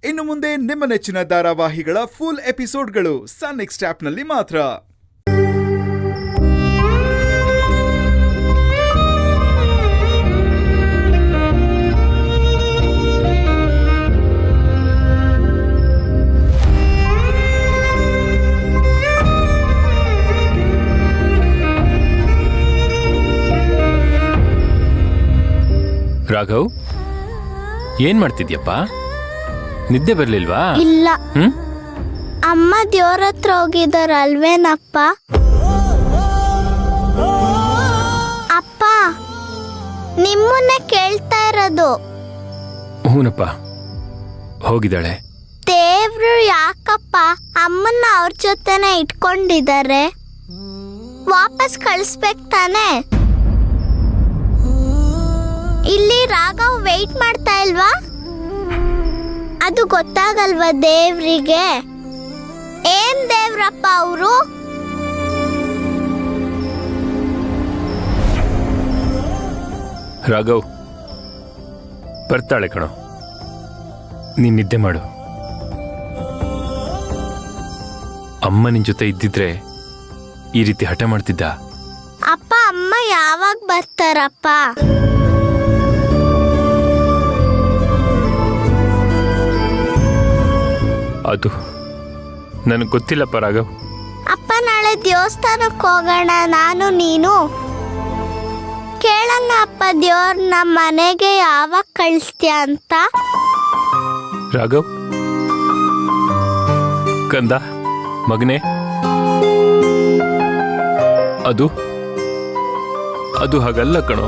ಇನ್ನು ಮುಂದೆ ನಿಮ್ಮ ನೆಚ್ಚಿನ ಧಾರಾವಾಹಿಗಳ ಫುಲ್ ಎಪಿಸೋಡ್ಗಳು ಸನ್ ನೆಕ್ಸ್ಟ್ ಆಪ್ನಲ್ಲಿ ಮಾತ್ರ. ರಾಘವ್, ಏನ್ ಮಾಡ್ತಿದ್ಯಪ್ಪ? ನಿದ್ದೆ ಬರ್ಲಿಲ್ವಾ? ಇಲ್ಲ. ಅಮ್ಮ ದೇವ್ರ ಹತ್ರ ಹೋಗಿದಾರ ಅಲ್ವೇನಪ್ಪ? ಅಪ್ಪ, ನಿಮ್ಮನ್ನೇ ಕೇಳ್ತಾ ಇರೋದು. ಹೂನಪ್ಪ, ಹೋಗಿದ್ದಾಳೆ. ದೇವ್ರು ಯಾಕಪ್ಪ ಅಮ್ಮನ್ನ ಅವ್ರ ಜೊತೆನೆ ಇಟ್ಕೊಂಡಿದ್ದಾರೆ? ವಾಪಸ್ ಕಳಿಸ್ಬೇಕು ತಾನೆ? ಇಲ್ಲಿ ರಾಘವ್ ವೆಯ್ಟ್ ಮಾಡ್ತಾ ಇಲ್ವಾ? ಅದು ಗೊತ್ತಾಗಲ್ವಾ ದೇವ್ರಿಗೆ? ಏನ್ ದೇವ್ರಪ್ಪ ಅವರು? ರಾಘವ್ ಬರ್ತಾಳೆ ಕಣೋ, ನೀನ್ ನಿದ್ದೆ ಮಾಡು. ಅಮ್ಮ ನಿನ್ ಜೊತೆ ಇದ್ದಿದ್ರೆ ಈ ರೀತಿ ಹಠ ಮಾಡ್ತಿದ್ದ? ಅಪ್ಪ, ಅಮ್ಮ ಯಾವಾಗ ಬರ್ತಾರಪ್ಪ? ಅದು ನನಗೆ ಗೊತ್ತಿಲ್ಲಪ್ಪ ರಾಘವ್. ಅಪ್ಪ, ನಾಳೆ ದೇವಸ್ಥಾನಕ್ಕೆ ಹೋಗೋಣ ನಾನು ನೀನು. ಕೇಳಲ್ಲ ಅಪ್ಪ ದೇವ್ರ ನಮ್ಮ ಮನೆಗೆ ಯಾವಾಗ ಕಳಿಸ್ತೀಯ ಅಂತ. ರಾಘವ್ ಕಂದ, ಮಗನೇ, ಅದು ಅದು ಹಾಗಲ್ಲ ಕಣೋ.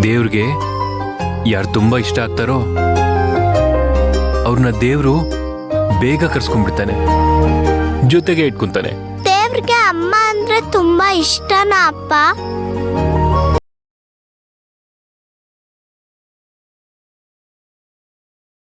ದೇವ್ರಿಗೆ ಯಾರು ತುಂಬಾ ಇಷ್ಟ ಆಗ್ತಾರೋ ಅವ್ರನ್ನ ದೇವ್ರು ಬೇಗ ಕರ್ಸ್ಕೊಂಡ್ಬಿಡ್ತಾನೆ, ಜೊತೆಗೆ ಇಟ್ಕೊಂತಾನೆ. ದೇವ್ರಿಗೆ ಅಮ್ಮ ಅಂದ್ರೆ ತುಂಬಾ ಇಷ್ಟನಾ ಅಪ್ಪ?